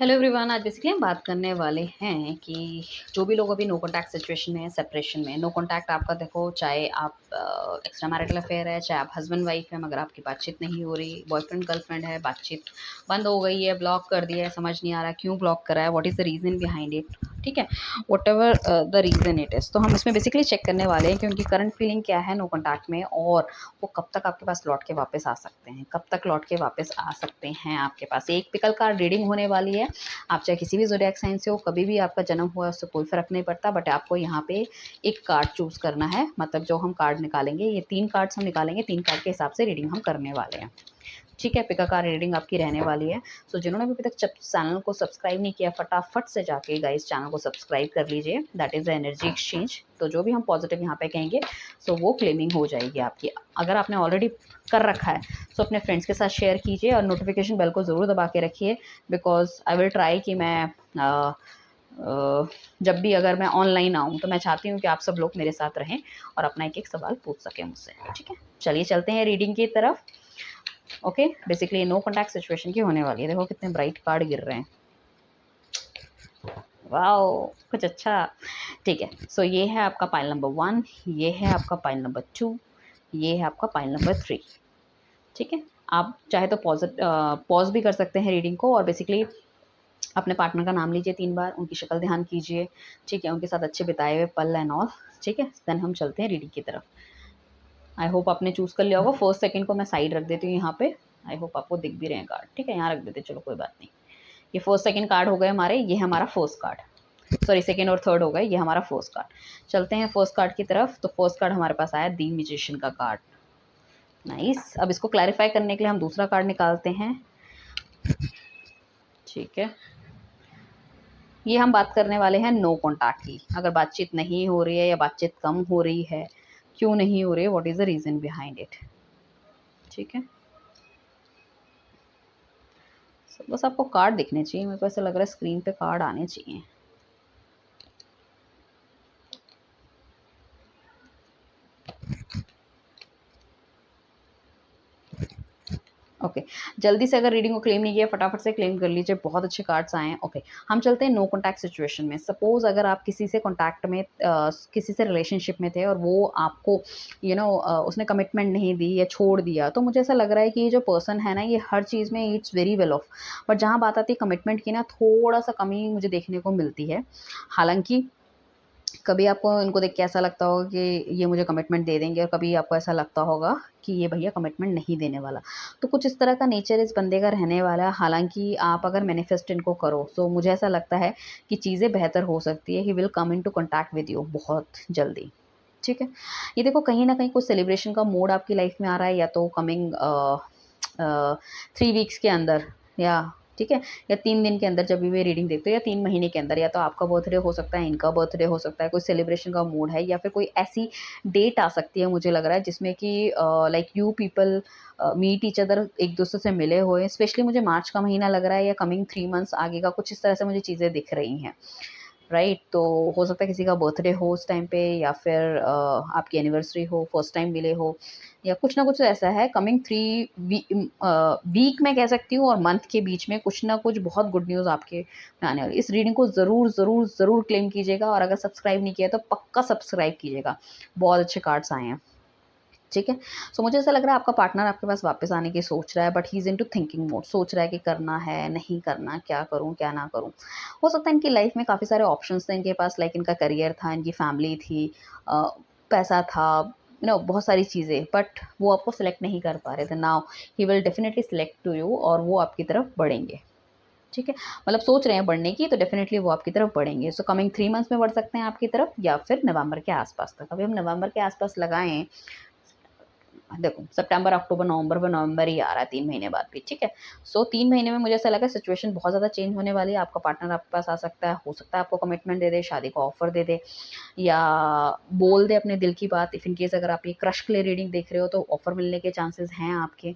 Hello everyone, आज basically हम बात करने वाले हैं कि जो भी लोग अभी नो कॉन्टैक्ट सिचुएशन में है, सेपरेशन में। नो कॉन्टैक्ट आपका देखो, चाहे आप एक्स्ट्रा मैरिटल अफेयर है, चाहे आप हस्बैंड वाइफ है, मगर आपकी बातचीत नहीं हो रही, बॉयफ्रेंड गर्लफ्रेंड है, बातचीत बंद हो गई है, ब्लॉक कर दिया है, समझ नहीं आ रहा क्यों ब्लॉक करा है, what is the reason behind it. ठीक है, what ever the reason it is, तो हम इसमें बेसिकली चेक करने वाले हैं कि उनकी करंट फीलिंग क्या है नो कॉन्टैक्ट में, और वो कब तक आपके पास लौट के वापस आ सकते हैं, कब तक लौट के वापस आ सकते हैं। आपके पास एक पिकल कार्ड रीडिंग होने वाली है। आप चाहे किसी भी ज़ोडिएक साइन से हो, कभी भी आपका जन्म हुआ है, उससे कोई फ़र्क नहीं पड़ता, बट आपको यहाँ पे एक कार्ड चूज़ करना है। मतलब जो हम कार्ड निकालेंगे, ये 3 कार्ड्स हम निकालेंगे, 3 कार्ड के हिसाब से रीडिंग हम करने वाले हैं। ठीक है, पिका कार रीडिंग आपकी रहने वाली है। सो जिन्होंने अभी तक चैनल को सब्सक्राइब नहीं किया, फटाफट से जाके गाइस चैनल को सब्सक्राइब कर लीजिए। That is the energy exchange. तो जो भी हम पॉजिटिव यहाँ पे कहेंगे, सो वो क्लेमिंग हो जाएगी आपकी। अगर आपने ऑलरेडी कर रखा है, सो अपने फ्रेंड्स के साथ शेयर कीजिए और नोटिफिकेशन बेल को ज़रूर दबा के रखिए, बिकॉज आई विल ट्राई कि मैं जब भी अगर मैं ऑनलाइन आऊँ, तो मैं चाहती हूँ कि आप सब लोग मेरे साथ रहें और अपना एक एक सवाल पूछ सकें मुझसे। ठीक है, चलिए चलते हैं रीडिंग की तरफ। Okay, basically no contact situation की होने वाली है। देखो कितने ब्राइट कार्ड गिर रहे हैं। वाओ, कुछ अच्छा। ठीक है, सो ये है आपका पाइल नंबर 1, ये है आपका पाइल नंबर 2, ये है आपका पाइल नंबर 3। ठीक है, आप चाहे तो पॉज भी कर सकते हैं रीडिंग को, और बेसिकली अपने पार्टनर का नाम लीजिए 3 बार, उनकी शक्ल ध्यान कीजिए। ठीक है, उनके साथ अच्छे बिताए हुए पल एंड ऑल। ठीक है, देन हम चलते हैं रीडिंग की तरफ। आई होप आपने चूज़ कर लिया होगा। फर्स्ट सेकंड को मैं साइड रख देती हूँ यहाँ पे। आई होप आपको दिख भी रहे हैं कार्ड। ठीक है, यहाँ रख देते, चलो कोई बात नहीं। ये फर्स्ट सेकंड कार्ड हो गए हमारे, ये हमारा फर्स्ट कार्ड, सॉरी सेकंड और थर्ड हो गए, ये हमारा फर्स्ट कार्ड। चलते हैं फर्स्ट कार्ड की तरफ। तो फर्स्ट कार्ड हमारे पास आया दी मैजिशियन का कार्ड। नाइस। अब इसको क्लैरिफाई करने के लिए हम दूसरा कार्ड निकालते हैं। ठीक है, ये हम बात करने वाले हैं नो कॉन्टैक्ट की। अगर बातचीत नहीं हो रही है या बातचीत कम हो रही है, क्यों नहीं हो रही है, what is the reason behind it. ठीक है, बस आपको कार्ड दिखने चाहिए। मेरे को ऐसा लग रहा है स्क्रीन पे कार्ड आने चाहिए। ओके, जल्दी से अगर रीडिंग को क्लेम नहीं किया, फटाफट से क्लेम कर लीजिए। बहुत अच्छे कार्ड्स आए हैं। ओके, हम चलते हैं नो कॉन्टैक्ट सिचुएशन में। सपोज अगर आप किसी से कॉन्टैक्ट में किसी से रिलेशनशिप में थे और वो आपको उसने कमिटमेंट नहीं दी या छोड़ दिया, तो मुझे ऐसा लग रहा है कि ये जो पर्सन है ना, ये हर चीज़ में it's very well of, but जहाँ बात आती है कमिटमेंट की ना, थोड़ा सा कमी मुझे देखने को मिलती है। हालांकि कभी आपको इनको देख के ऐसा लगता होगा कि ये मुझे कमिटमेंट दे देंगे, और कभी आपको ऐसा लगता होगा कि ये भैया कमिटमेंट नहीं देने वाला। तो कुछ इस तरह का नेचर इस बंदे का रहने वाला है। हालांकि आप अगर मैनिफेस्ट इनको करो, तो मुझे ऐसा लगता है कि चीज़ें बेहतर हो सकती है। He will come into contact with you बहुत जल्दी। ठीक है, ये देखो कहीं ना कहीं कुछ सेलिब्रेशन का मूड आपकी लाइफ में आ रहा है, या तो कमिंग 3 वीक्स के अंदर, या ठीक है, या 3 दिन के अंदर, जब भी वे रीडिंग देखते हो, या 3 महीने के अंदर। या तो आपका बर्थडे हो सकता है, इनका बर्थडे हो सकता है, कोई सेलिब्रेशन का मूड है, या फिर कोई ऐसी डेट आ सकती है, मुझे लग रहा है, जिसमें कि like you people meet each other, एक दूसरे से मिले हुए। स्पेशली मुझे मार्च का महीना लग रहा है, या कमिंग 3 मंथ्स आगे का, कुछ इस तरह से मुझे चीज़ें दिख रही हैं। राइट, तो हो सकता है किसी का बर्थडे हो उस टाइम पे, या फिर आपकी एनिवर्सरी हो, फर्स्ट टाइम मिले हो, या कुछ ना कुछ ऐसा है। कमिंग 3 वीक में कह सकती हूँ, और मंथ के बीच में कुछ ना कुछ बहुत गुड न्यूज़ आपके में आने वाली। इस रीडिंग को ज़रूर ज़रूर ज़रूर क्लेम कीजिएगा, और अगर सब्सक्राइब नहीं किया तो पक्का सब्सक्राइब कीजिएगा। बहुत अच्छे कार्ड्स आए हैं। ठीक है, सो मुझे ऐसा लग रहा है आपका पार्टनर आपके पास वापस आने की सोच रहा है, but he is into thinking mode. सोच रहा है कि करना है, नहीं करना, क्या करूँ क्या ना करूँ। हो सकता है इनकी लाइफ में काफ़ी सारे ऑप्शंस थे इनके पास, लाइक इनका करियर था, इनकी फैमिली थी, अ, पैसा था, बहुत सारी चीज़ें, बट वो आपको सिलेक्ट नहीं कर पा रहे थे। Now he will definitely select to you, और वो आपकी तरफ बढ़ेंगे। ठीक है, मतलब सोच रहे हैं बढ़ने की, तो डेफिनेटली वो आपकी तरफ बढ़ेंगे। सो कमिंग 3 मंथ्स में बढ़ सकते हैं आपकी तरफ, या फिर नवंबर के आसपास तक। अभी हम नवंबर के आसपास लगाएं, देखो सितंबर अक्टूबर नवंबर में, नवंबर ही आ रहा है 3 महीने बाद भी। ठीक है, सो 3 महीने में मुझे ऐसा लगा सिचुएशन बहुत ज़्यादा चेंज होने वाली है। आपका पार्टनर आपके पास आ सकता है, हो सकता है आपको कमिटमेंट दे दे, शादी का ऑफर दे दे, या बोल दे अपने दिल की बात। इफ इन केस अगर आप ये क्रश के लिए रीडिंग देख रहे हो, तो ऑफर मिलने के चांसेस हैं आपके।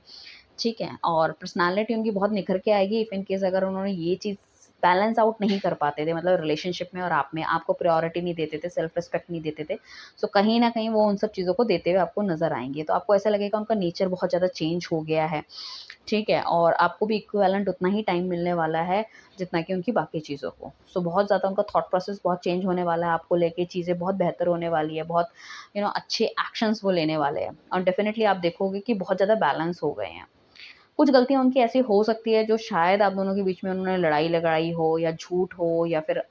ठीक है, और पर्सनालिटी उनकी बहुत निखर के आएगी। इफ इन केस अगर उन्होंने ये चीज़ बैलेंस आउट नहीं कर पाते थे, मतलब रिलेशनशिप में और आप में, आपको प्रायोरिटी नहीं देते थे, सेल्फ रिस्पेक्ट नहीं देते थे। सो कहीं न कहीं वो उन सब चीज़ों को देते हुए आपको नज़र आएँगे। तो आपको ऐसा लगेगा उनका नेचर बहुत ज़्यादा चेंज हो गया है, ठीक है? और आपको भी इक्विवेलेंट उतना ही टाइम मिलने वाला है जितना कि उनकी बाकी चीज़ों को। सो बहुत ज़्यादा उनका थॉट प्रोसेस बहुत चेंज होने वाला है आपको लेके, चीज़ें बहुत बेहतर होने वाली है, बहुत अच्छे एक्शंस वो लेने वाले हैं और डेफ़िनिटली आप देखोगे कि बहुत ज़्यादा बैलेंस हो गए हैं। कुछ गलतियाँ उनकी ऐसी हो सकती है जो शायद आप दोनों के बीच में उन्होंने लड़ाई लगाई हो या झूठ हो या फिर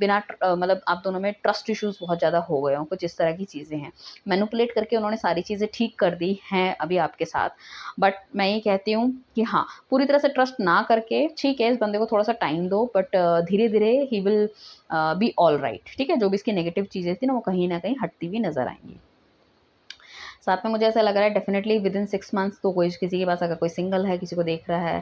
मतलब आप दोनों में ट्रस्ट इश्यूज़ बहुत ज़्यादा हो गए हों, कुछ इस तरह की चीज़ें हैं। मैनिपुलेट करके उन्होंने सारी चीज़ें ठीक कर दी हैं अभी आपके साथ। बट मैं ये कहती हूँ कि हाँ, पूरी तरह से ट्रस्ट ना करके ठीक है, इस बंदे को थोड़ा-सा टाइम दो, बट धीरे-धीरे ही विल बी ऑलराइट, ठीक है? जो भी इसकी नेगेटिव चीज़ें थी ना, वो कहीं न कहीं हटती हुई नज़र आएँगी। साथ में मुझे ऐसा लग रहा है डेफ़िनेटली विदिन 6 मंथ्स तो कोई किसी के पास, अगर कोई सिंगल है, किसी को देख रहा है,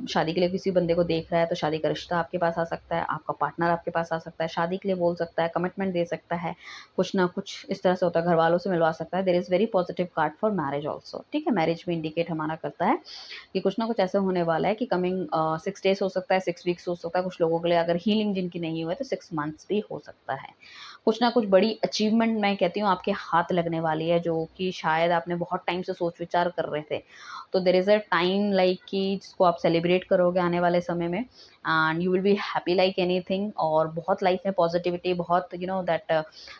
शादी के लिए किसी बंदे को देख रहा है, तो शादी का रिश्ता आपके पास आ सकता है, आपका पार्टनर आपके पास आ सकता है, शादी के लिए बोल सकता है, कमिटमेंट दे सकता है, कुछ ना कुछ इस तरह से होता है, घरवालों से मिलवा सकता है। There is very positive card for marriage also, ठीक है? मैरिज भी इंडिकेट हमारा करता है कि कुछ ना कुछ ऐसा होने वाला है कि कमिंग 6 डेज़ हो सकता है, 6 वीक्स हो सकता है, कुछ लोगों के लिए अगर हीलिंग जिनकी नहीं हुई है, तो 6 मंथ्स भी हो सकता है। कुछ ना कुछ बड़ी अचीवमेंट मैं कहती हूँ आपके हाथ लगने वाली है, जो कि शायद आपने बहुत टाइम से सोच-विचार कर रहे थे। तो there is a time like कि जिसको आप सेलिब्रेट करोगे आने वाले समय में and you will be happy like anything. और बहुत लाइफ में पॉजिटिविटी, बहुत दैट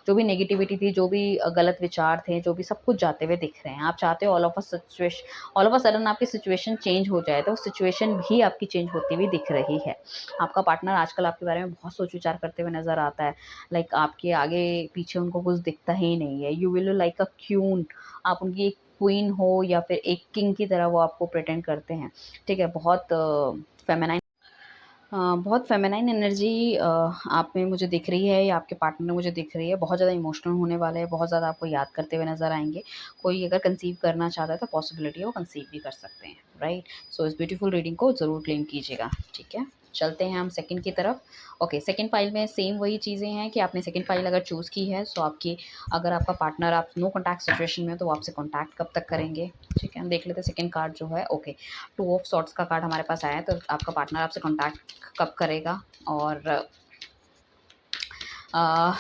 जो भी नेगेटिविटी थी, जो भी गलत विचार थे, जो भी सब कुछ जाते हुए दिख रहे हैं। आप चाहते हो ऑल ऑफ अ सडन आपकी सिचुएशन चेंज हो जाए, तो सिचुएशन भी आपकी चेंज होती हुई दिख रही है। आपका पार्टनर आजकल आपके बारे में बहुत सोच-विचार करते हुए नज़र आता है। लाइक आपके आगे पीछे उनको कुछ दिखता ही नहीं है। You will like a queen, आप उनकी एक क्वीन हो या फिर एक किंग की तरह वो आपको प्रेटेंड करते हैं, ठीक है? फेमिनाइन बहुत फेमिनाइन एनर्जी आप में मुझे दिख रही है या आपके पार्टनर में मुझे दिख रही है। बहुत ज़्यादा इमोशनल होने वाले हैं, बहुत ज़्यादा आपको याद करते हुए नज़र आएँगे। कोई अगर कंसीव करना चाहता है तो पॉसिबिलिटी है वो कंसीव भी कर सकते हैं, राइट? सो इस ब्यूटीफुल रीडिंग को ज़रूर क्लेम कीजिएगा, ठीक है? चलते हैं हम सेकंड की तरफ। ओके, सेकंड फाइल में सेम वही चीज़ें हैं कि आपने सेकंड फाइल अगर चूज़ की है, सो आपकी, अगर आपका पार्टनर, आप नो कॉन्टैक्ट सिचुएशन में हो, तो वो आपसे कॉन्टैक्ट कब तक करेंगे, ठीक है? हम देख लेते हैं सेकंड कार्ड जो है। ओके, 2 ऑफ सॉर्ड्स का कार्ड हमारे पास आया है, तो आपका पार्टनर आपसे कॉन्टैक्ट कब करेगा और अ,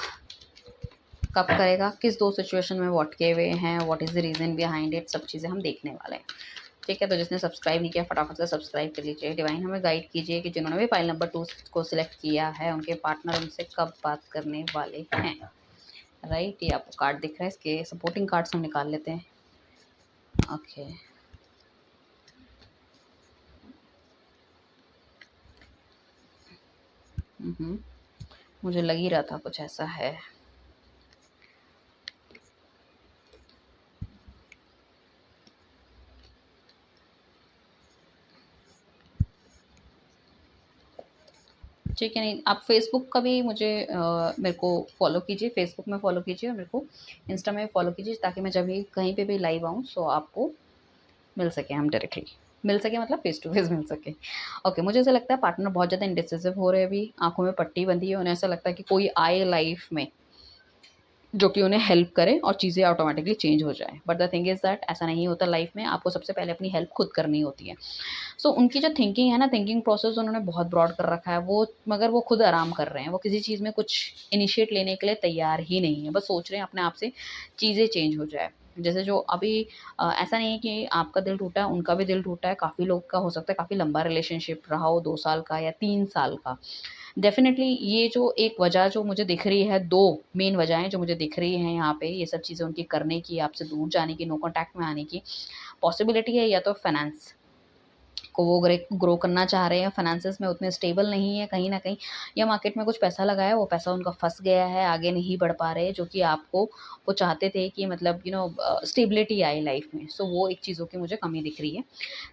कब करेगा, किस 2 सिचुएशन में वो अटके हुए हैं, what is the reason behind it, सब चीज़ें हम देखने वाले हैं, ठीक है? तो जिसने सब्सक्राइब नहीं किया फटाफट से सब्सक्राइब कर लीजिए। डिवाइन हमें गाइड कीजिए कि जिन्होंने भी फाइल नंबर 2 को सिलेक्ट किया है, उनके पार्टनर उनसे कब बात करने वाले हैं, राइट? ये आपको कार्ड दिख रहा है, इसके सपोर्टिंग कार्ड्स हम निकाल लेते हैं। ओके। मुझे लग ही रहा था कुछ ऐसा है। ठीक है, नहीं आप फ़ेसबुक का भी मुझे मेरे को फ़ॉलो कीजिए, फ़ेसबुक में फ़ॉलो कीजिए और मेरे को इंस्टा में फ़ॉलो कीजिए, ताकि मैं जब भी कहीं पे भी लाइव आऊँ, सो आपको मिल सके, हम डायरेक्टली मिल सके, मतलब फ़ेस टू फ़ेस मिल सके। ओके, मुझे ऐसा लगता है पार्टनर बहुत ज़्यादा इंडिसिसिव हो रहे हैं अभी, आँखों में पट्टी बंधी है, उन्हें ऐसा लगता है कि कोई आए लाइफ़ में जो कि उन्हें हेल्प करे और चीज़ें ऑटोमेटिकली चेंज हो जाएँ। But the thing is that ऐसा नहीं होता लाइफ़ में, आपको सबसे पहले अपनी हेल्प खुद करनी होती है। सो उनकी जो थिंकिंग है ना, थिंकिंग प्रोसेस उन्होंने बहुत ब्रॉड कर रखा है, वो मगर वो खुद आराम कर रहे हैं, वो किसी चीज़ में कुछ इनिशिएट लेने के लिए तैयार ही नहीं है, बस सोच रहे हैं अपने आप से चीज़ें चेंज हो जाए। जैसे जो अभी ऐसा नहीं है कि आपका दिल टूटा है, उनका भी दिल टूटा है, काफ़ी लोग का हो सकता है काफ़ी लंबा रिलेशनशिप रहा हो, 2 साल का या 3 साल का। डेफ़िनेटली ये जो एक वजह जो मुझे दिख रही है, 2 मेन वजहें जो मुझे दिख रही हैं यहाँ पे, ये सब चीज़ें उनकी करने की, आपसे दूर जाने की, नो कॉन्टैक्ट में आने की पॉसिबिलिटी है, या तो फाइनेंस को वो ग्रो करना चाह रहे हैं, फाइनेंसेस में उतने स्टेबल नहीं है कहीं न कहीं, या मार्केट में कुछ पैसा लगाया है, वो पैसा उनका फँस गया है, आगे नहीं बढ़ पा रहे हैं, जो कि आपको वो चाहते थे कि मतलब स्टेबिलिटी आए लाइफ में। सो वो एक चीज़ों की मुझे कमी दिख रही है।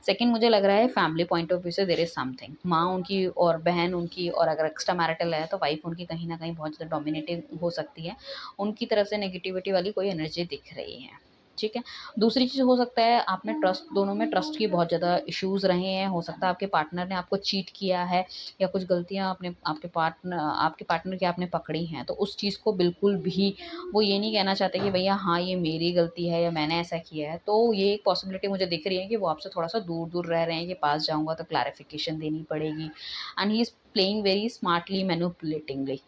सेकंड मुझे लग रहा है फैमिली पॉइंट ऑफ व्यू से देयर इज़ समथिंग, माँ उनकी और बहन उनकी, और अगर एक्स्ट्रा मैरिटल है तो वाइफ़ उनकी कहीं न कहीं बहुत ज़्यादा डोमिनेटिंग हो सकती है। उनकी तरफ से नेगेटिविटी वाली कोई एनर्जी दिख रही है। ठीक है। दूसरी चीज़ हो सकता है आप में ट्रस्ट, दोनों में ट्रस्ट की बहुत ज़्यादा इश्यूज़ रहे हैं। हो सकता है आपके पार्टनर ने आपको चीट किया है या कुछ गलतियाँ आपके पार्टनर की आपने पकड़ी हैं। तो उस चीज़ को बिल्कुल भी वो ये नहीं कहना चाहते कि भैया हाँ, ये मेरी गलती है या मैंने ऐसा किया है। तो ये एक पॉसिबिलिटी मुझे दिख रही है कि वो आपसे थोड़ा-सा दूर-दूर रह रहे हैं कि पास जाऊँगा तो क्लैरिफ़िकेशन देनी पड़ेगी, and he is playing very smartly manipulatingly.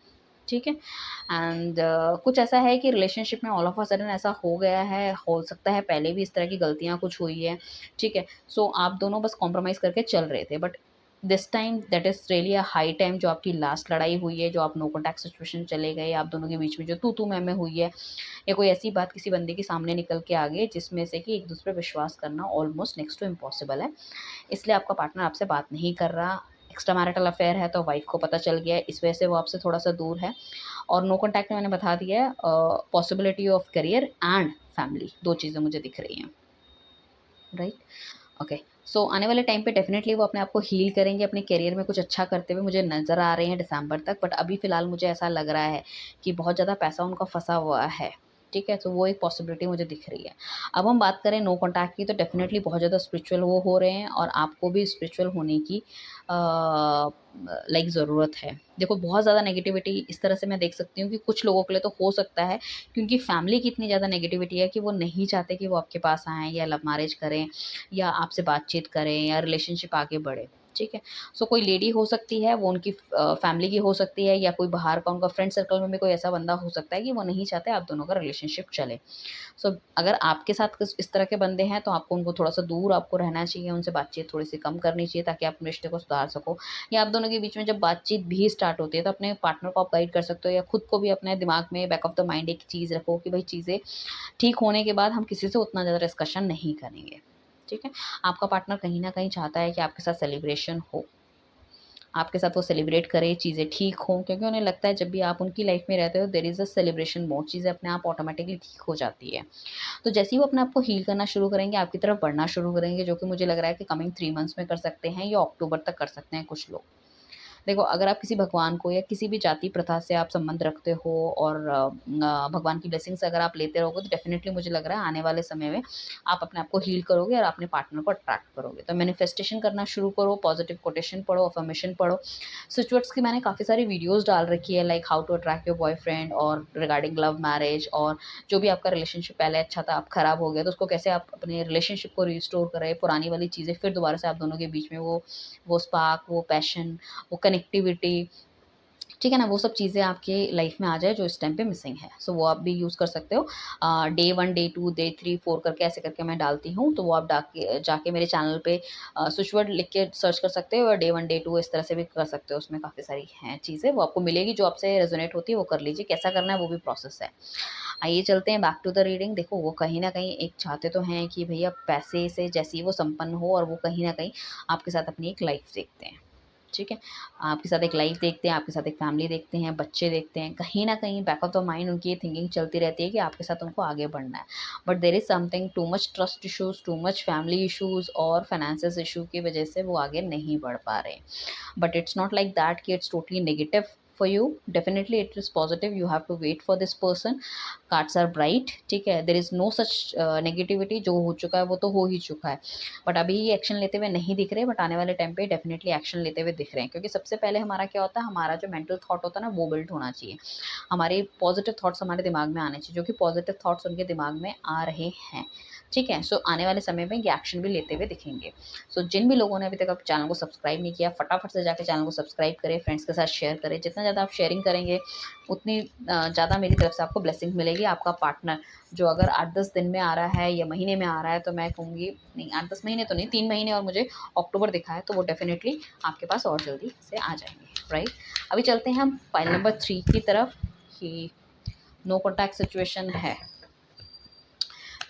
ठीक है। एंड कुछ ऐसा है कि रिलेशनशिप में ऑल ऑफ अ सडन ऐसा हो गया है, हो सकता है पहले भी इस तरह की गलतियाँ कुछ हुई है, ठीक है। सो आप दोनों बस कॉम्प्रोमाइज़ करके चल रहे थे, but this time that is really a high time, जो आपकी लास्ट लड़ाई हुई है, जो आप नो कॉन्टैक्ट सिचुएशन चले गए, आप दोनों के बीच में जो तू-तू मैं-मैं हुई है, या कोई ऐसी बात किसी बंदे के सामने निकल के आ गई जिसमें से कि एक दूसरे पे विश्वास करना ऑलमोस्ट नेक्स्ट टू इम्पॉसिबल है। इसलिए आपका पार्टनर आपसे बात नहीं कर रहा। एक्स्ट्रा मैरिटल अफेयर है तो वाइफ को पता चल गया है, इस वजह से वो आपसे थोड़ा-सा दूर है। और नो कॉन्टैक्ट में मैंने बता दिया है, possibility of career and family, 2 चीज़ें मुझे दिख रही हैं, राइट? ओके। सो आने वाले टाइम पे डेफ़िनेटली वो अपने आप को हील करेंगे, अपने करियर में कुछ अच्छा करते हुए मुझे नज़र आ रहे हैं दिसंबर तक। बट अभी फ़िलहाल मुझे ऐसा लग रहा है कि बहुत ज़्यादा पैसा उनका फँसा हुआ है, ठीक है? तो वो एक पॉसिबिलिटी मुझे दिख रही है। अब हम बात करें नो कॉन्टैक्ट की, तो डेफ़िनेटली बहुत ज़्यादा स्पिरिचुअल वो हो रहे हैं और आपको भी स्पिरिचुअल होने की लाइक ज़रूरत है। देखो, बहुत ज़्यादा नेगेटिविटी इस तरह से मैं देख सकती हूँ कि कुछ लोगों के लिए तो हो सकता है कि उनकी फैमिली की इतनी ज़्यादा नेगेटिविटी है कि वो नहीं चाहते कि वो आपके पास आएँ या लव मैरिज करें या आपसे बातचीत करें या रिलेशनशिप आगे बढ़े, ठीक है? सो कोई लेडी हो सकती है, वो उनकी फैमिली की हो सकती है, या कोई बाहर का उनका फ्रेंड सर्कल में भी कोई ऐसा बंदा हो सकता है कि वो नहीं चाहते आप दोनों का रिलेशनशिप चले। सो अगर आपके साथ कुछ इस तरह के बंदे हैं तो आपको उनको थोड़ा-सा दूर आपको रहना चाहिए, उनसे बातचीत थोड़ी-सी कम करनी चाहिए ताकि आप रिश्ते को सुधार सको। या आप दोनों के बीच में जब बातचीत भी स्टार्ट होती है तो अपने पार्टनर को आप गाइड कर सकते हो, या खुद को भी अपने दिमाग में बैक ऑफ द माइंड एक चीज़ रखो कि भाई चीज़ें ठीक होने के बाद हम किसी से उतना ज़्यादा डिस्कशन नहीं करेंगे, ठीक है? आपका पार्टनर कहीं न कहीं चाहता है कि आपके साथ सेलिब्रेशन हो। आपके साथ वो सेलिब्रेट करें, चीज़ें ठीक हों, क्योंकि उन्हें लगता है जब भी आप उनकी लाइफ़ में रहते हो there is a celebration mode, चीज़ें अपने आप ऑटोमैटिकली ठीक हो जाती है। तो जैसे ही वो अपने आप को हील करना शुरू करेंगे, आपकी तरफ बढ़ना शुरू करेंगे, जो कि मुझे लग रहा है कि कमिंग 3 मंथ्स में कर सकते हैं या अक्टूबर तक कर सकते हैं कुछ लोग। देखो, अगर आप किसी भगवान को या किसी भी जाति प्रथा से आप संबंध रखते हो और भगवान की ब्लेसिंग्स अगर आप लेते रहोगे तो डेफ़िनेटली मुझे लग रहा है आने वाले समय में आप अपने आप को हील करोगे और अपने पार्टनर को अट्रैक्ट करोगे। तो मैनिफेस्टेशन करना शुरू करो, पॉजिटिव कोटेशन पढ़ो, अफ़र्मेशन पढ़ो। स्विच वर्ड्स की मैंने काफ़ी सारी वीडियोज़ डाल रखी है, like how to attract your boyfriend और रिगार्डिंग लव मैरिज, और जो भी आपका रिलेशनशिप पहले अच्छा था, अब खराब हो गया, तो उसको कैसे आप अपने रिलेशनशिप को रिस्टोर करें, पुरानी वाली चीज़ें फिर दोबारा से आप दोनों के बीच में वो स्पार्क, वो पैशन, वो कनेक्टिविटी, ठीक है ना? वो सब चीज़ें आपके लाइफ में आ जाए जो इस टाइम पे मिसिंग है। सो वो आप भी यूज़ कर सकते हो। डे 1, डे 2, डे 3, 4 करके ऐसे करके मैं डालती हूँ, तो वो आप डाके जाके मेरे चैनल पे स्विच वर्ड लिख के सर्च कर सकते हो, और डे 1, डे 2 इस तरह से भी कर सकते हो। उसमें काफ़ी सारी हैं चीज़ें, वो आपको मिलेगी, जो आपसे रेज़ोनेट होती है वो कर लीजिए। कैसा करना है वो भी प्रोसेस है। आइए चलते हैं बैक टू द रीडिंग। देखो, वो कहीं न कहीं एक चाहते तो हैं कि भैया पैसे से जैसे ही वो संपन्न हो, और वो कहीं न कहीं आपके साथ अपनी एक लाइफ़ देखते हैं। ठीक है? आपके साथ एक लाइफ़ देखते हैं, आपके साथ एक फैमिली देखते हैं, बच्चे देखते हैं। कहीं न कहीं बैक ऑफ द माइंड उनकी ये थिंकिंग चलती रहती है कि आपके साथ उनको आगे बढ़ना है। But there is something too much trust issues, too much family issues और फाइनेंसेस इश्यू की वज़ह से वो आगे नहीं बढ़ पा रहे हैं। But it's not like that कि it's totally negative for you. Definitely it is positive. You have to wait for this person. Cards are bright, ठीक है? There is no such negativity. जो हो चुका है वो तो हो ही चुका है, बट अभी एक्शन लेते हुए नहीं दिख रहे, बट आने वाले टाइम पे डेफिनेटली एक्शन लेते हुए दिख रहे हैं, क्योंकि सबसे पहले हमारा क्या होता है, हमारा जो मेंटल थॉट होता है ना वो बिल्ड होना चाहिए। हमारे पॉजिटिव थॉट्स हमारे दिमाग में आने चाहिए, जो कि पॉजिटिव थॉट्स उनके दिमाग में आ रहे हैं, ठीक है? सो आने वाले समय में ये एक्शन भी लेते हुए दिखेंगे। सो जिन भी लोगों ने अभी तक आप चैनल को सब्सक्राइब नहीं किया, फटाफट से जाके चैनल को सब्सक्राइब करें, फ्रेंड्स के साथ शेयर करें। जितना ज़्यादा आप शेयरिंग करेंगे उतनी ज़्यादा मेरी तरफ से आपको ब्लेसिंग मिलेगी। आपका पार्टनर जो अगर 8-10 दिन में आ रहा है या महीने में आ रहा है, तो मैं कहूँगी नहीं, 8-10 महीने तो नहीं, 3 महीने और मुझे अक्टूबर दिखा है, तो वो डेफ़िनेटली आपके पास और जल्दी से आ जाएँगे, राइट? अभी चलते हैं हम पाइल नंबर 3 की तरफ, कि नो कॉन्टैक्ट सिचुएशन है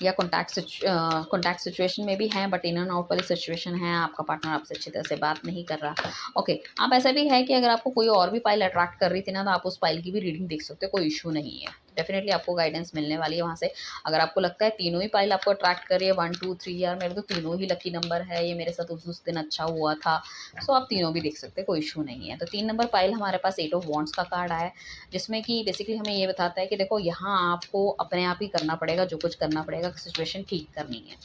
या कॉन्टैक्ट सिचुएशन में भी हैं, बट इन एंड आउट वाली सिचुएशन है, आपका पार्टनर आपसे अच्छी तरह से बात नहीं कर रहा। ओके, आप ऐसा भी है कि अगर आपको कोई और भी पाइल अट्रैक्ट कर रही थी ना, तो आप उस पाइल की भी रीडिंग देख सकते हो, कोई इशू नहीं है। डेफिनेटली आपको गाइडेंस मिलने वाली है वहाँ से। अगर आपको लगता है तीनों ही पाइल आपको अट्रैक्ट कर रही है 1 2 3, यार मेरे तो तीनों ही लकी नंबर है, ये मेरे साथ उस दिन अच्छा हुआ था, सो आप तीनों भी देख सकते हैं, कोई इशू नहीं है। तो 3 नंबर पाइल हमारे पास 8 ऑफ वॉन्ड्स का कार्ड आया है, जिसमें कि बेसिकली हमें ये बताता है कि देखो यहाँ आपको अपने आप ही करना पड़ेगा, जो कुछ करना पड़ेगा, सिचुएशन ठीक करनी है।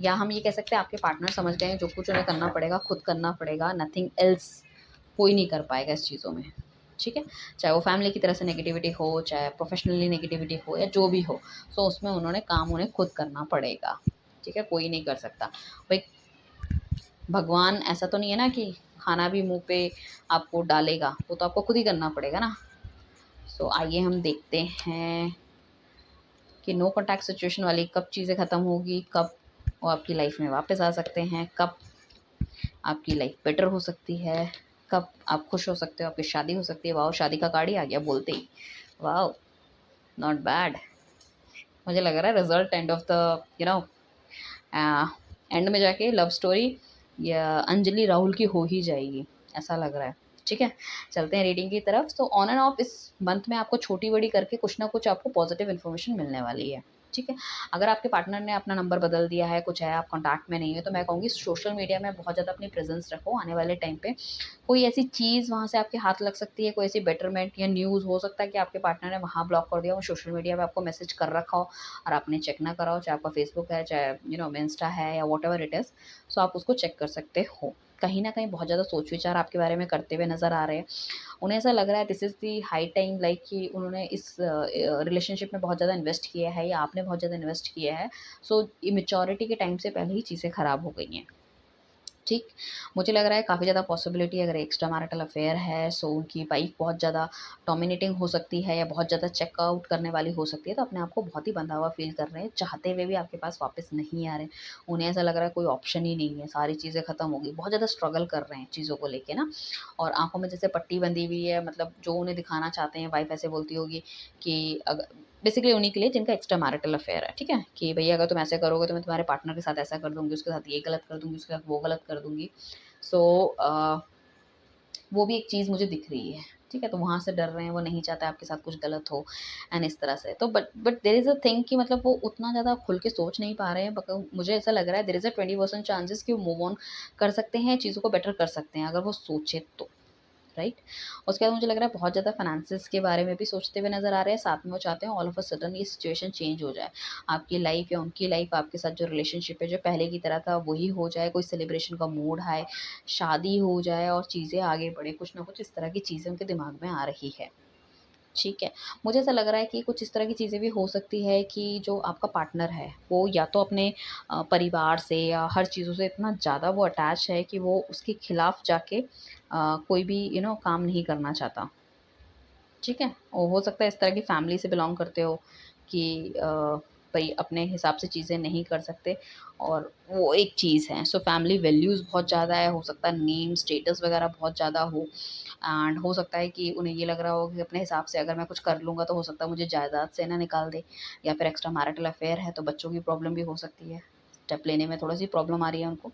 या हम ये कह सकते हैं आपके पार्टनर समझ गए हैं जो कुछ उन्हें करना पड़ेगा खुद करना पड़ेगा, नथिंग एल्स कोई नहीं कर पाएगा इस चीज़ों में, ठीक है। चाहे वो फैमिली की तरह से नेगेटिविटी हो, चाहे प्रोफेशनली नेगेटिविटी हो, या जो भी हो, सो उसमें उन्होंने काम उन्हें खुद करना पड़ेगा, ठीक है, कोई नहीं कर सकता भाई। भगवान ऐसा तो नहीं है ना कि खाना भी मुंह पे आपको डालेगा, वो तो आपको खुद ही करना पड़ेगा ना। सो आइए हम देखते हैं कि नो कॉन्टैक्ट सिचुएशन वाली कब चीज़ें ख़त्म होगी, कब वो आपकी लाइफ में वापस आ सकते हैं, कब आपकी लाइफ बेटर हो सकती है, कब आप खुश हो सकते हो, आपकी शादी हो सकती है। वाह, शादी का कार्ड ही आ गया बोलते ही, वाह, नॉट बैड। मुझे लग रहा है result end of the you know and में जाके लव स्टोरी या अंजलि राहुल की हो ही जाएगी, ऐसा लग रहा है। ठीक है, चलते हैं रीडिंग की तरफ। तो ऑन एंड ऑफ इस मंथ में आपको छोटी बड़ी करके कुछ ना कुछ आपको पॉजिटिव इन्फॉर्मेशन मिलने वाली है, ठीक है। अगर आपके पार्टनर ने अपना नंबर बदल दिया है, कुछ है, आप कॉन्टैक्ट में नहीं है, तो मैं कहूँगी सोशल मीडिया में बहुत ज़्यादा अपनी प्रेजेंस रखो। आने वाले टाइम पे कोई ऐसी चीज़ वहाँ से आपके हाथ लग सकती है, कोई ऐसी बेटरमेंट या न्यूज़ हो सकता है कि आपके पार्टनर ने वहाँ ब्लॉक कर दिया, वो सोशल मीडिया पे आपको मैसेज कर रखा हो और आपने चेक ना करा हो, चाहे आपका फेसबुक है, चाहे इंस्टा है, या वॉट एवर इट इज़। सो आप उसको चेक कर सकते हो। कहीं ना कहीं बहुत ज़्यादा सोच विचार आपके बारे में करते हुए नज़र आ रहे हैं। उन्हें ऐसा लग रहा है this is the high time, like कि उन्होंने इस रिलेशनशिप में बहुत ज़्यादा इन्वेस्ट किया है, या आपने बहुत ज़्यादा इन्वेस्ट किया है। सो इमेच्योरिटी के टाइम से पहले ही चीज़ें ख़राब हो गई हैं, ठीक। मुझे लग रहा है काफ़ी ज़्यादा पॉसिबिलिटी, अगर एक्स्ट्रा मैरिटल अफेयर है, सो उनकी वाइफ बहुत ज़्यादा डोमिनेटिंग हो सकती है, या बहुत ज़्यादा चेकआउट करने वाली हो सकती है, तो अपने आप को बहुत ही बंधा हुआ फील कर रहे हैं, चाहते हुए भी आपके पास वापस नहीं आ रहे। उन्हें ऐसा लग रहा है कोई ऑप्शन ही नहीं है, सारी चीज़ें ख़त्म हो गई, बहुत ज़्यादा स्ट्रगल कर रहे हैं चीज़ों को लेके ना। और आंखों में जैसे पट्टी बंधी हुई है, मतलब जो उन्हें दिखाना चाहते हैं, वाइफ ऐसे बोलती होगी कि अगर बेसिकली उन्हीं के लिए जिनका एक्स्ट्रा मैरिटल अफेयर है, ठीक है, कि भैया अगर तुम ऐसे करोगे तो मैं तुम्हारे पार्टनर के साथ ऐसा कर दूंगी, उसके साथ ये गलत कर दूंगी, उसके साथ वो गलत कर दूंगी। सो वो भी एक चीज़ मुझे दिख रही है, ठीक है। तो वहाँ से डर रहे हैं, वो नहीं चाहता आपके साथ कुछ गलत हो, एंड इस तरह से। तो but there is a thing कि मतलब वो उतना ज़्यादा खुल के सोच नहीं पा रहे हैं। मुझे ऐसा लग रहा है देयर इज़ अ 20% चांसेस कि वो मूव ऑन कर सकते हैं, चीज़ों को बेटर कर सकते हैं अगर वो सोचे तो, राइट। उसके बाद मुझे लग रहा है बहुत ज़्यादा फाइनेंसिस के बारे में भी सोचते हुए नज़र आ रहे हैं। साथ में वो चाहते हैं ऑल ऑफ अ सडन ये सिचुएशन चेंज हो जाए, आपकी लाइफ या उनकी लाइफ, आपके साथ जो रिलेशनशिप है जो पहले की तरह था वही हो जाए, कोई सेलिब्रेशन का मूड आए, शादी हो जाए और चीज़ें आगे बढ़े, कुछ ना कुछ इस तरह की चीज़ें उनके दिमाग में आ रही है, ठीक है। मुझे ऐसा लग रहा है कि कुछ इस तरह की चीज़ें भी हो सकती है कि जो आपका पार्टनर है वो या तो अपने परिवार से या हर चीज़ों से इतना ज़्यादा वो अटैच है कि वो उसके खिलाफ जाके कोई भी काम नहीं करना चाहता, ठीक है। और हो सकता है इस तरह की फैमिली से बिलोंग करते हो कि भाई अपने हिसाब से चीज़ें नहीं कर सकते, और वो एक चीज़ है। सो फैमिली वैल्यूज़ बहुत ज़्यादा है, हो सकता है नेम स्टेटस वगैरह बहुत ज़्यादा हो, एंड हो सकता है कि उन्हें ये लग रहा हो कि अपने हिसाब से अगर मैं कुछ कर लूँगा तो हो सकता है मुझे जायदाद से ना निकाल दे, या फिर एक्स्ट्रा मैरिटल अफेयर है तो बच्चों की प्रॉब्लम भी हो सकती है, स्टेप लेने में थोड़ी सी प्रॉब्लम आ रही है उनको।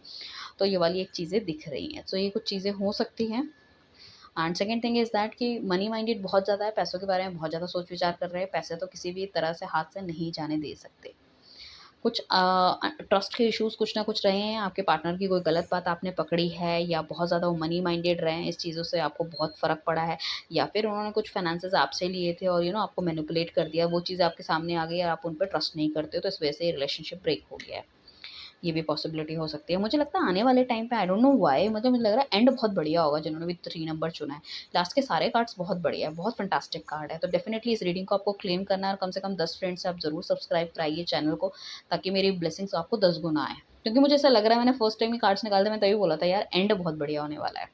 तो ये वाली एक चीज़ें दिख रही हैं, तो ये कुछ चीज़ें हो सकती हैं। And second thing is that कि मनी माइंडेड बहुत ज़्यादा है, पैसों के बारे में बहुत ज़्यादा सोच विचार कर रहे हैं, पैसे तो किसी भी तरह से हाथ से नहीं जाने दे सकते। कुछ ट्रस्ट के इश्यूज़ कुछ ना कुछ रहे हैं, आपके पार्टनर की कोई गलत बात आपने पकड़ी है, या बहुत ज़्यादा वो मनी माइंडेड रहे हैं, इस चीज़ों से आपको बहुत फ़र्क पड़ा है, या फिर उन्होंने कुछ फाइनेंसेस आपसे लिए थे और आपको मैनिपुलेट कर दिया, वो चीज़ आपके सामने आ गई और आप उन पर ट्रस्ट नहीं करते हो, तो इस वजह से ये रिलेशनशिप ब्रेक हो गया है। ये भी पॉसिबिलिटी हो सकती है। मुझे लगता है आने वाले टाइम पे आई डोंट नो व्हाई, मतलब मुझे लग रहा है एंड बहुत बढ़िया होगा जिन्होंने भी 3 नंबर चुना है। लास्ट के सारे कार्ड्स बहुत बढ़िया है, बहुत फैंटास्टिक कार्ड है। तो डेफिनिटली इस रीडिंग को आपको क्लेम करना है, और कम से कम 10 फ्रेंड्स से आप ज़रूर सब्सक्राइब कराइए चैनल को, ताकि मेरी ब्लेसिंग्स आपको 10 गुना आए। क्योंकि मुझे ऐसा लग रहा है, मैंने फर्स्ट टाइम ही कार्ड्स निकाले थे, मैं तभी बोला था यार एंड बहुत बढ़िया होने वाला है।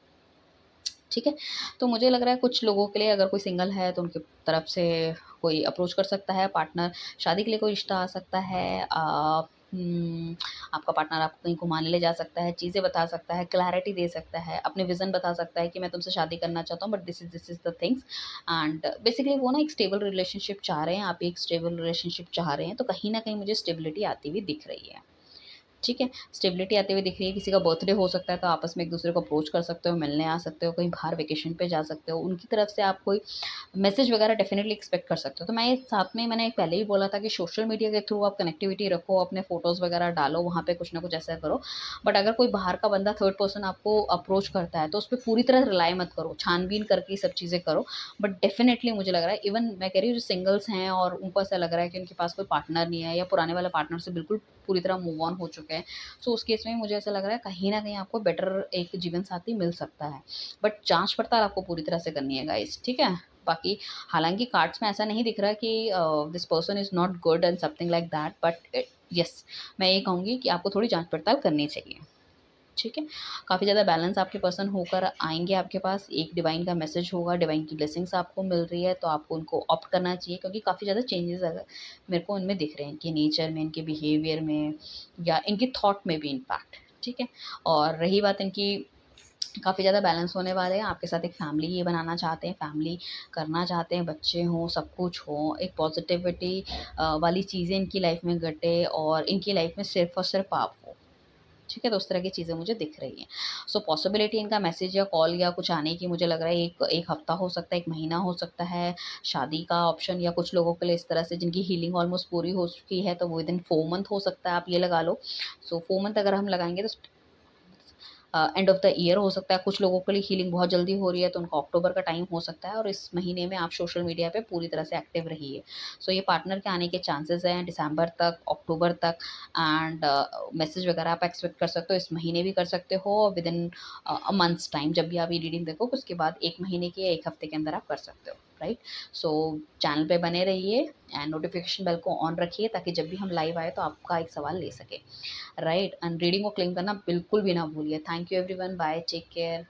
ठीक है? तो मुझे लग रहा है कुछ लोगों के लिए, अगर कोई सिंगल है तो उनकी तरफ से कोई अप्रोच कर सकता है पार्टनर, शादी के लिए कोई रिश्ता आ सकता है, आपका पार्टनर आपको कहीं घुमाने ले जा सकता है, चीज़ें बता सकता है, क्लैरिटी दे सकता है, अपने विज़न बता सकता है कि मैं तुमसे शादी करना चाहता हूँ, but this is the things. And basically वो ना एक स्टेबल रिलेशनशिप चाह रहे हैं, आप एक स्टेबल रिलेशनशिप चाह रहे हैं, तो कहीं न कहीं मुझे स्टेबिलिटी आती हुई दिख रही है। ठीक है, स्टेबिलिटी आते हुए दिख रही है, किसी का बर्थडे हो सकता है तो आपस में एक-दूसरे को अप्रोच कर सकते हो, मिलने आ सकते हो, कहीं बाहर वेकेशन पे जा सकते हो, उनकी तरफ से आप कोई मैसेज वगैरह डेफ़िनेटली एक्सपेक्ट कर सकते हो। तो मैं साथ में मैंने पहले ही बोला था कि सोशल मीडिया के थ्रू आप कनेक्टिविटी रखो, अपने फ़ोटोज़ वगैरह डालो, वहाँ पे कुछ ना कुछ ऐसा करो। बट अगर कोई बाहर का बंदा थर्ड पर्सन आपको अप्रोच करता है, तो उस पे पूरी तरह रिलाय मत करो, छान-बीन करके ये सब चीज़ें करो। बट डेफ़िनेटली मुझे लग रहा है, इवन मैं कह रही हूँ जो सिंगल्स हैं और उनको ऐसा लग रहा है कि उनके पास कोई पार्टनर नहीं है या पुराने वाले पार्टनर से बिल्कुल पूरी तरह मूव ऑन हो चुके हैं, सो उस केस में मुझे ऐसा लग रहा है कहीं न कहीं आपको बेटर एक जीवन साथी मिल सकता है। बट जाँच-पड़ताल आपको पूरी तरह से करनी है गाइज़, ठीक है? बाकी हालाँकि कार्ड्स में ऐसा नहीं दिख रहा है कि this person is not good and something like that, but yes, मैं ये कहूँगी कि आपको थोड़ी जाँच-पड़ताल करनी चाहिए। ठीक है? काफ़ी ज़्यादा बैलेंस आपके पर्सन होकर आएँगे आपके पास, एक डिवाइन का मैसेज होगा, डिवाइन की ब्लेसिंग्स आपको मिल रही है, तो आपको उनको ऑप्ट करना चाहिए क्योंकि काफ़ी ज़्यादा चेंजेज़ अगर मेरे को उनमें दिख रहे हैं, इनके नेचर में, इनके बिहेवियर में या इनके थॉट में भी इनफैक्ट, ठीक है? और रही बात इनकी, काफ़ी ज़्यादा बैलेंस होने वाले हैं, आपके साथ एक फैमिली ये बनाना चाहते हैं, फैमिली करना चाहते हैं, बच्चे हों, सब कुछ हो, एक पॉज़िटिविटी वाली चीज़ें इनकी लाइफ़ में घटे और इनकी लाइफ़ में सिर्फ़ और सिर्फ़ आप हो। ठीक है? तो उस तरह की चीज़ें मुझे दिख रही हैं। सो पॉसिबिलिटी इनका मैसेज या कॉल या कुछ आने की मुझे लग रहा है 1 हफ़्ता हो सकता है, 1 महीना हो सकता है, शादी का ऑप्शन या कुछ लोगों के लिए इस तरह से जिनकी हीलिंग ऑलमोस्ट पूरी हो चुकी है, तो विदिन 4 मंथ हो सकता है, आप ये लगा लो। सो 4 मंथ अगर हम लगाएँगे तो एंड ऑफ द ईयर हो सकता है, कुछ लोगों के लिए हीलिंग बहुत जल्दी हो रही है तो उनको अक्टूबर का टाइम हो सकता है और इस महीने में आप सोशल मीडिया पे पूरी तरह से एक्टिव रहिए। सो ये पार्टनर के आने के चांसेस हैं दिसंबर तक, अक्टूबर तक एंड मैसेज वगैरह आप एक्सपेक्ट कर सकते हो, इस महीने भी कर सकते हो with in a months time. जब भी आप ये रीडिंग देखो उसके बाद 1 महीने के या 1 हफ्ते के अंदर आप कर सकते हो, राइट? सो चैनल पे बने रहिए एंड नोटिफिकेशन बेल को ऑन रखिए ताकि जब भी हम लाइव आए तो आपका एक सवाल ले सके, राइट? एंड रीडिंग को क्लेम करना बिल्कुल भी ना भूलिए। Thank you everyone, bye, take care.